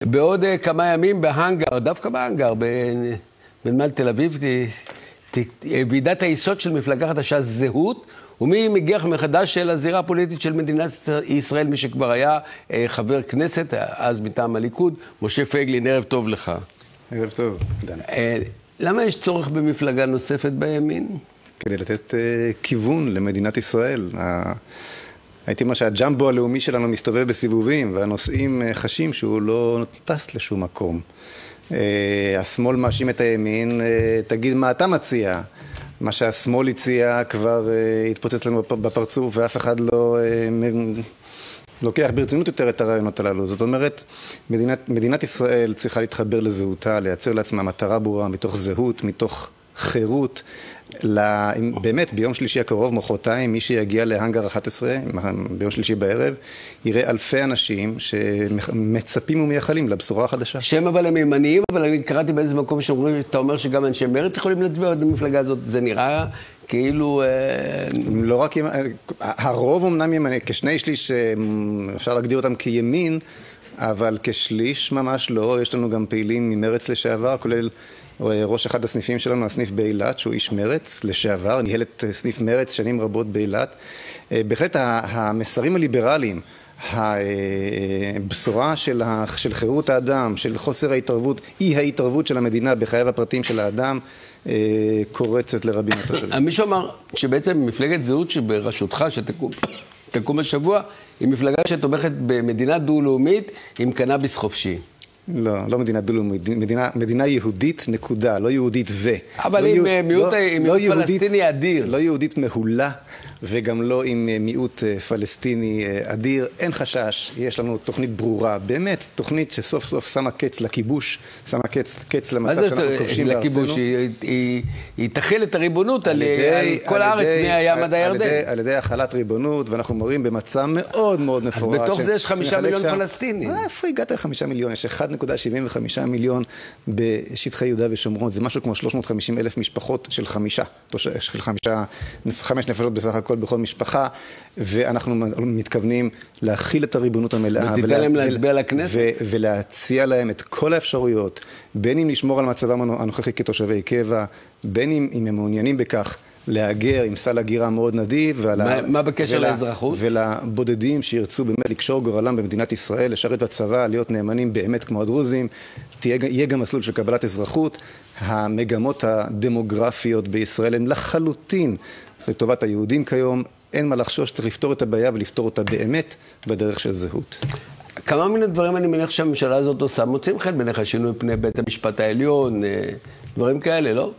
בעוד כמה ימים בהנגר, דווקא בהנגר, בנמל תל אביב, ועידת היסוד של מפלגה חדשה זהות, ומי מגיח מחדש של הזירה הפוליטית של מדינת ישראל, מי שכבר היה חבר כנסת, אז מטעם הליכוד, משה פייגלין. ערב טוב לך. ערב טוב, דן. למה יש צורך במפלגה נוספת בימין? כדי לתת כיוון למדינת ישראל. הייתי אומר שהג'מבו הלאומי שלנו מסתובב בסיבובים, והנושאים חשים שהוא לא טס לשום מקום. השמאל מאשים את הימין, תגיד מה אתה מציע. מה שהשמאל הציע כבר התפוצץ לנו בפרצוף, ואף אחד לא לוקח ברצינות יותר את הרעיונות הללו. זאת אומרת, מדינת ישראל צריכה להתחבר לזהותה, לייצר לעצמה מטרה ברורה, מתוך זהות, מתוך חירות. באמת, ביום שלישי הקרוב, מחרתיים, מי שיגיע להנגר 11, ביום שלישי בערב, יראה אלפי אנשים שמצפים ומייחלים לבשורה החדשה. שם אבל הם ימניים, אבל אני קראתי באיזה מקום שאומרים, אתה אומר שגם אנשי מרצ יכולים להצביע במפלגה הזאת. זה נראה כאילו... לא רק הרוב אמנם ימני, כשני שליש אפשר להגדיר אותם כימין, אבל כשליש ממש לא. יש לנו גם פעילים ממרץ לשעבר, כולל ראש אחד הסניפים שלנו, הסניף באילת, שהוא איש מרץ לשעבר, ניהל את סניף מרץ שנים רבות באילת. בהחלט המסרים הליברליים, הבשורה של חירות האדם, של חוסר ההתערבות, אי ההתערבות של המדינה בחייו הפרטיים של האדם, קורצת לרבים התושבים. מישהו אמר שבעצם מפלגת זהות שבראשותך, שתקום השבוע, היא מפלגה שתומכת במדינה דו-לאומית עם קנאביס חופשי. לא מדינה דו-לאומית, מדינה יהודית נקודה, לא יהודית אבל עם מיעוט פלסטיני אדיר. לא יהודית מהולה, וגם לא עם מיעוט פלסטיני אדיר. אין חשש, יש לנו תוכנית ברורה, באמת תוכנית שסוף סוף שמה קץ לכיבוש, שמה קץ למצב שאנחנו כובשים בארצנו. לכיבוש? היא תחיל את הריבונות על כל הארץ, מהים עד הירדן. על ידי החלת ריבונות, ואנחנו מראים במצע מאוד מאוד מפורט. אז בתוך זה יש 5 מיליון פלסטינים. איפה הגעת ל5 מיליון? יש 1.75 מיליון בשטחי יהודה ושומרון. זה משהו כמו 350,000 משפחות של 5 נפשות בסך הכל בכל משפחה, ואנחנו מתכוונים להכיל את הריבונות המלאה ולהציע להם את כל האפשרויות, בין אם לשמור על מצבם הנוכחי כתושבי קבע, בין אם הם מעוניינים בכך להגר עם סל הגירה מאוד נדיב, מה בקשר לאזרחות? ולבודדים שירצו באמת לקשור גורלם במדינת ישראל, לשרת בצבא, להיות נאמנים באמת כמו הדרוזים, יהיה גם מסלול של קבלת אזרחות. המגמות הדמוגרפיות בישראל הן לחלוטין לטובת היהודים כיום. אין מה לחשוש, צריך לפתור את הבעיה ולפתור אותה באמת בדרך של זהות. כמה מן הדברים אני מניח שהממשלה הזאת עושה, מוצאים חן בעיניך שינוי פני בית המשפט העליון, דברים כאלה, לא?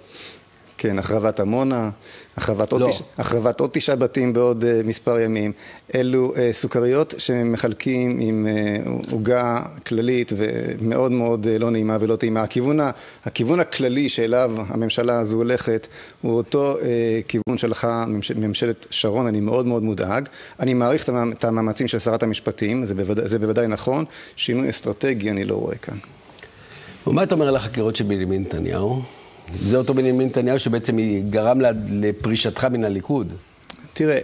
כן, החרבת עמונה, החרבת עוד 9 בתים בעוד מספר ימים. אלו סוכריות שמחלקים עם עוגה כללית ומאוד מאוד לא נעימה ולא טעימה. הכיוון הכללי שאליו הממשלה הזו הולכת הוא אותו כיוון שלך ממשלת שרון. אני מאוד מאוד מודאג. אני מעריך את המאמצים של שרת המשפטים, זה בוודאי נכון. שינוי אסטרטגי אני לא רואה כאן. ומה אתה אומר על החקירות של בנימין נתניהו? זה אותו בנימין נתניהו שבעצם גרם לפרישתך מן הליכוד. תראה,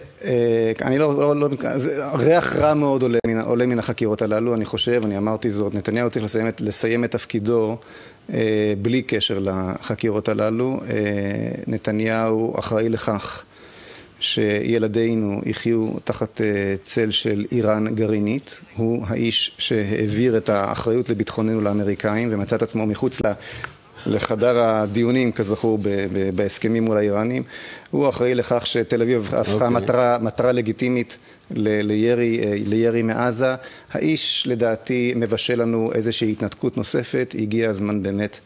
אני לא ריח רע מאוד עולה מן החקירות הללו, אני חושב, אני אמרתי זאת, נתניהו צריך לסיים את תפקידו בלי קשר לחקירות הללו. נתניהו אחראי לכך שילדינו יחיו תחת צל של איראן גרעינית. הוא האיש שהעביר את האחריות לביטחוננו לאמריקאים ומצא את עצמו מחוץ לחדר הדיונים, כזכור, בהסכמים מול האיראנים. הוא אחראי לכך שתל אביב הפכה מטרה לגיטימית לירי מעזה. האיש, לדעתי, מבשל לנו איזושהי התנתקות נוספת. הגיע הזמן באמת.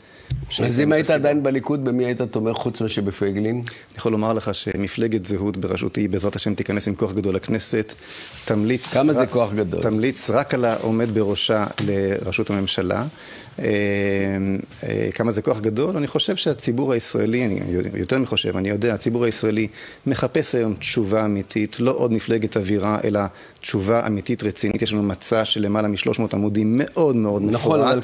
אז אם היית עדיין בליכוד, במי היית תומך חוץ שבפייגלין? אני יכול לומר לך שמפלגת זהות בראשותי, בעזרת השם תיכנס עם כוח גדול לכנסת, תמליץ... כמה זה כוח גדול? תמליץ רק על העומד בראשה לראשות הממשלה. כמה זה כוח גדול? אני חושב שהציבור הישראלי, יותר מחושב, אני יודע, הציבור הישראלי מחפש היום תשובה אמיתית, לא עוד מפלגת אווירה, אלא תשובה אמיתית רצינית. יש לנו מצע של למעלה מ-300 עמודים מאוד מאוד מפורט. נכון, אבל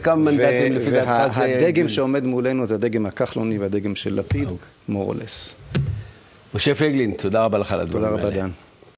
כמה מנדטים לפי דעתך זה... והדגם שעומד מולנו זה הדגם הכחלוני והדגם של לפיד, more or less. משה פייגלין, תודה רבה לך על הדברים האלה. תודה רבה, דן.